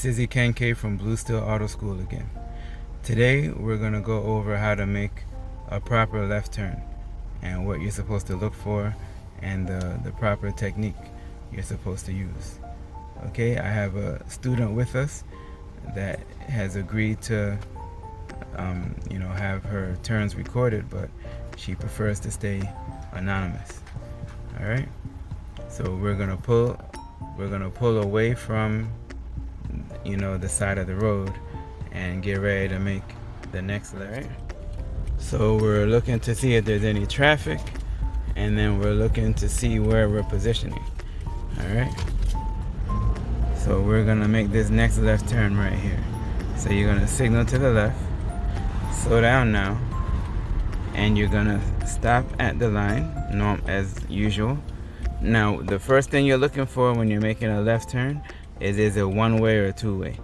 This is Ikenke from Blue Steel Auto School again. Today we're going to go over how to make a proper left turn and what you're supposed to look for and the proper technique you're supposed to use. Okay, I have a student with us that has agreed to have her turns recorded, but she prefers to stay anonymous. All right, so we're gonna pull away from the side of the road and get ready to make the next left. Right? So we're looking to see if there's any traffic, and then we're looking to see where we're positioning. All right, so we're gonna make this next left turn right here. So you're gonna signal to the left, slow down now, and you're gonna stop at the line as usual. Now the first thing you're looking for when you're making a left turn is a one-way or a two-way.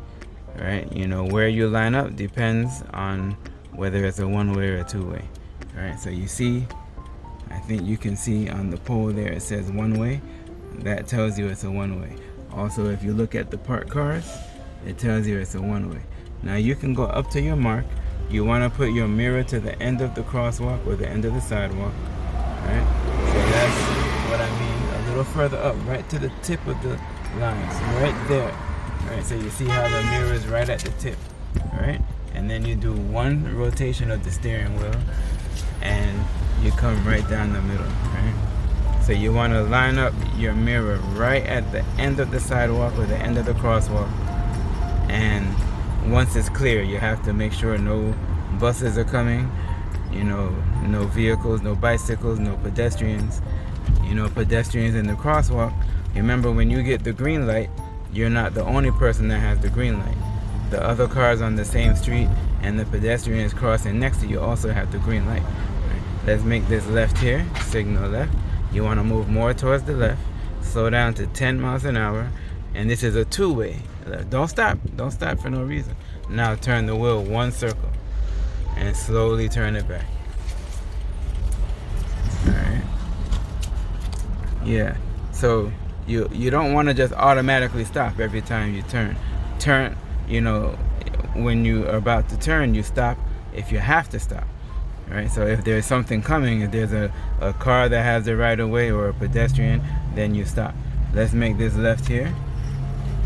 Right? Where you line up depends on whether it's a one-way or a two-way. All right, so you see, I think you can see on the pole there it says one-way. That tells you it's a one-way. Also, if you look at the parked cars, it tells you it's a one-way. Now you can go up to your mark. You want to put your mirror to the end of the crosswalk or the end of the sidewalk. All right, so that's what I mean. A little further up, right to the tip of the lines, right there. All right, so you see how the mirror is right at the tip. All right, and then you do one rotation of the steering wheel and you come right down the middle. Right, so you want to line up your mirror right at the end of the sidewalk or the end of the crosswalk, and once it's clear, you have to make sure no buses are coming, no vehicles, no bicycles, no pedestrians. Pedestrians in the crosswalk, remember, when you get the green light, you're not the only person that has the green light. The other cars on the same street and the pedestrians crossing next to you also have the green light. Right. Let's make this left here, signal left. You want to move more towards the left, slow down to 10 miles an hour, and this is a two-way. Don't stop for no reason. Now turn the wheel one circle and slowly turn it back. All right. Yeah, so you don't want to just automatically stop every time you turn. When you are about to turn, you stop if you have to stop. All right, so if there's something coming, if there's a car that has the right of way or a pedestrian, then you stop. Let's make this left here.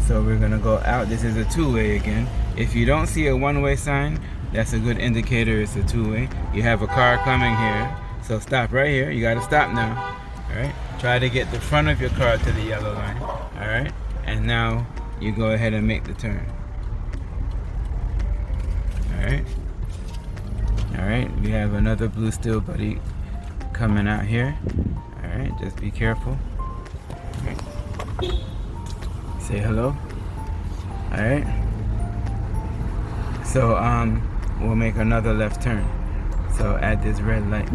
So we're gonna go out. This is a two-way again. If you don't see a one-way sign, that's a good indicator it's a two-way. You have a car coming here, so stop right here. You gotta stop now. All right, try to get the front of your car to the yellow line. All right, and now you go ahead and make the turn. All right, we have another Blue Steel buddy coming out here. All right, just be careful. All right. Say hello. All right, so we'll make another left turn, so at this red light.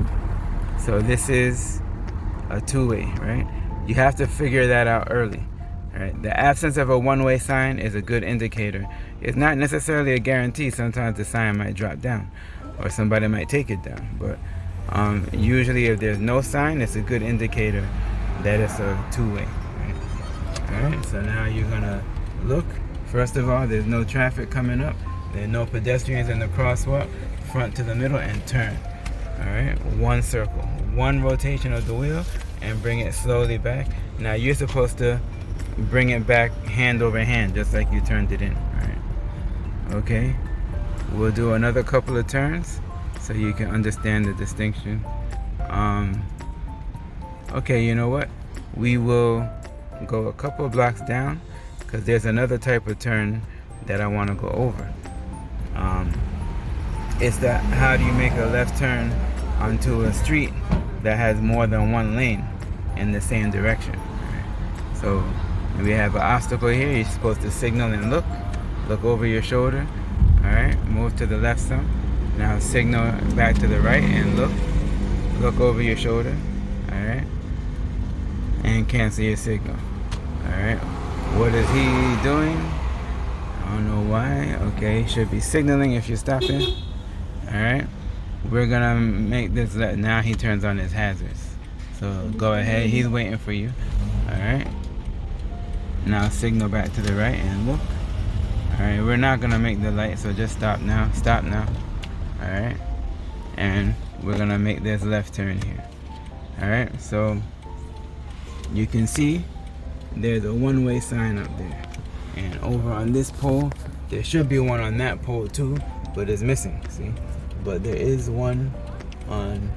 So this is a two-way, right? You have to figure that out early. All right, the absence of a one-way sign is a good indicator. It's not necessarily a guarantee. Sometimes the sign might drop down or somebody might take it down, but usually if there's no sign, it's a good indicator that it's a two-way. All right, so now you're gonna look. First of all, there's no traffic coming up. There's no pedestrians in the crosswalk. Front to the middle and turn. All right, one circle, one rotation of the wheel, and bring it slowly back. Now you're supposed to bring it back hand over hand, just like you turned it in. All right. Okay, we'll do another couple of turns so you can understand the distinction. Okay, you know what? We will go a couple of blocks down because there's another type of turn that I want to go over. It's that how do you make a left turn onto a street that has more than one lane in the same direction. Right? So we have an obstacle here. You're supposed to signal and look over your shoulder. All right, move to the left some. Now signal back to the right and look over your shoulder. All right, and cancel your signal. All right, what is he doing? I don't know why. Okay, should be signaling if you're stopping. All right, we're gonna make this left. Now he turns on his hazards. So go ahead, he's waiting for you. All right, now signal back to the right and look. Alright, we're not gonna make the light, so just stop now. Stop now. Alright. And we're gonna make this left turn here. Alright, so you can see there's a one-way sign up there. And over on this pole, there should be one on that pole too, but it's missing, see? But there is one on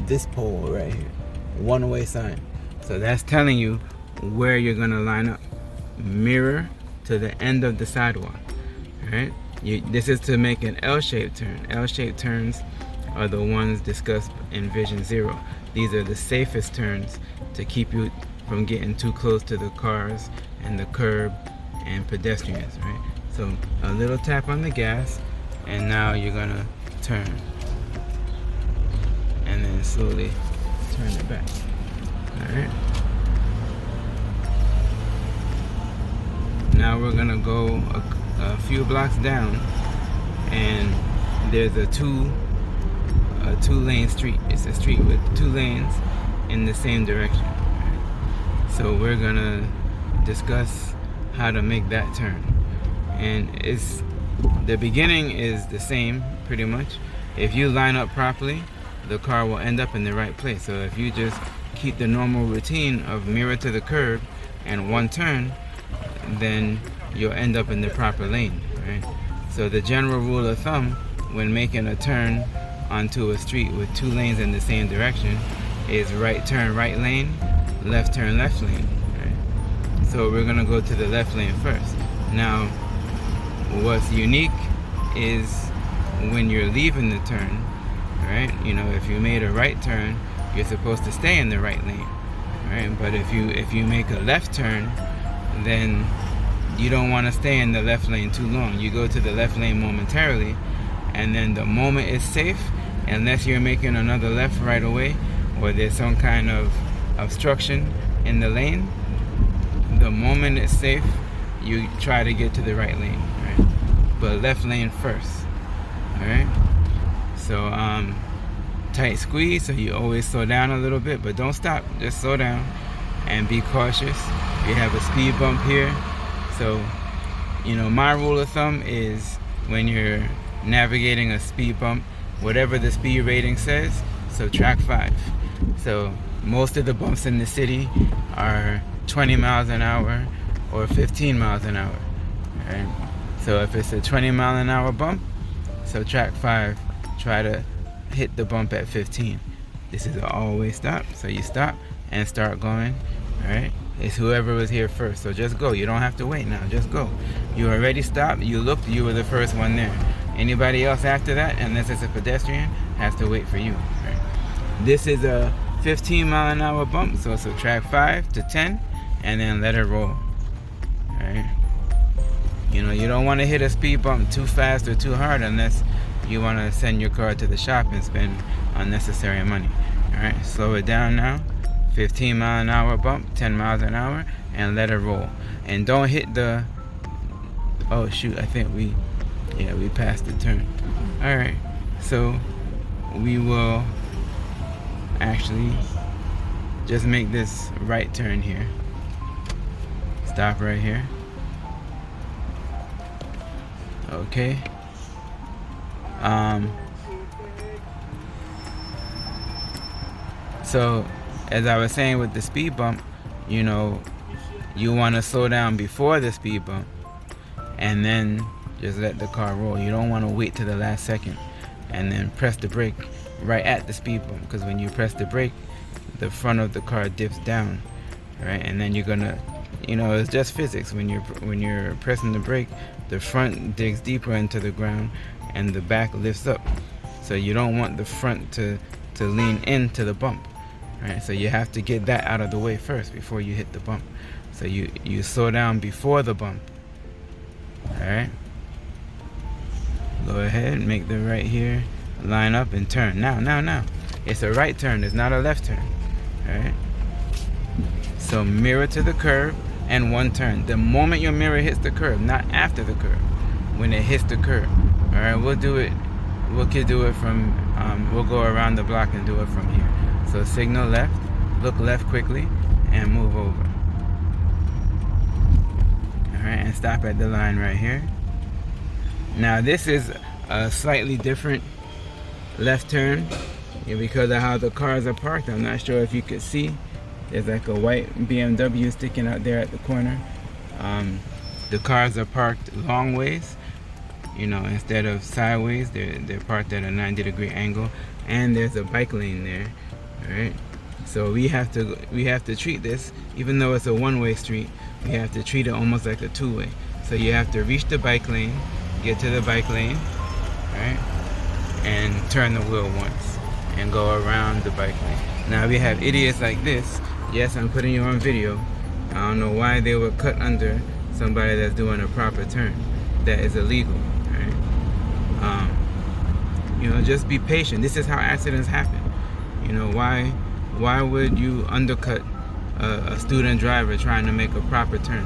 this pole right here. One-way sign. So that's telling you where you're gonna line up. Mirror to the end of the sidewalk. Alright? This is to make an L-shaped turn. L-shaped turns are the ones discussed in Vision Zero. These are the safest turns to keep you from getting too close to the cars and the curb and pedestrians, right? So a little tap on the gas, and now you're gonna turn. And then slowly turn it back. Alright? Now we're gonna go a few blocks down, and there's a two-lane street. It's a street with two lanes in the same direction. Right? So we're gonna discuss how to make that turn. And the beginning is the same pretty much. If you line up properly, the car will end up in the right place. So if you just keep the normal routine of mirror to the curb and one turn, then you'll end up in the proper lane, right? So the general rule of thumb when making a turn onto a street with two lanes in the same direction is right turn right lane, left turn left lane, right? So we're gonna go to the left lane first. Now, what's unique is when you're leaving the turn, right? You know, if you made a right turn, you're supposed to stay in the right lane, right? But if you make a left turn, then you don't want to stay in the left lane too long. You go to the left lane momentarily, and then the moment it's safe, unless you're making another left right away, or there's some kind of obstruction in the lane, the moment it's safe, you try to get to the right lane, right? But left lane first, all right? So tight squeeze, so you always slow down a little bit, but don't stop, just slow down and be cautious. You have a speed bump here, so you know, my rule of thumb is when you're navigating a speed bump, whatever the speed rating says, subtract 5. So most of the bumps in the city are 20 miles an hour or 15 miles an hour, right? So if it's a 20 mile an hour bump, subtract 5, try to hit the bump at 15. This is an always stop, so you stop and start going, all right? It's whoever was here first, so just go. You don't have to wait now, just go. You already stopped, you looked, you were the first one there. Anybody else after that, unless it's a pedestrian, has to wait for you, right? This is a 15 mile an hour bump, so subtract 5 to 10 and then let it roll, all right? You know, you don't want to hit a speed bump too fast or too hard unless you want to send your car to the shop and spend unnecessary money, all right? Slow it down now. 15 mile an hour bump, 10 miles an hour, and let it roll. And don't hit the, oh shoot, I think we passed the turn. All right, so we will actually just make this right turn here. Stop right here. Okay. So as I was saying with the speed bump, you know, you want to slow down before the speed bump and then just let the car roll. You don't want to wait to the last second and then press the brake right at the speed bump, because when you press the brake, the front of the car dips down, right? And then you're gonna, you know, it's just physics. When you're pressing the brake, the front digs deeper into the ground and the back lifts up. So you don't want the front to lean into the bump. Right, so you have to get that out of the way first before you hit the bump. So you slow down before the bump. Alright. Go ahead, make the right here, line up and turn. Now. It's a right turn, it's not a left turn. Alright. So mirror to the curb and one turn. The moment your mirror hits the curb, not after the curb. When it hits the curb. Alright, we'll do it from, we'll go around the block and do it from here. So signal left, look left quickly, and move over. Alright, and stop at the line right here. Now this is a slightly different left turn, because of how the cars are parked. I'm not sure if you could see. There's like a white BMW sticking out there at the corner. The cars are parked long ways, instead of sideways. They're parked at a 90-degree angle, and there's a bike lane there. All right. So we have to treat this, even though it's a one-way street, we have to treat it almost like a two-way. So you have to reach the bike lane, get to the bike lane, right, and turn the wheel once and go around the bike lane. Now we have idiots like this. Yes, I'm putting you on video. I don't know why they would cut under somebody that's doing a proper turn. That is illegal, right? Just be patient. This is how accidents happen. Why would you undercut a student driver trying to make a proper turn?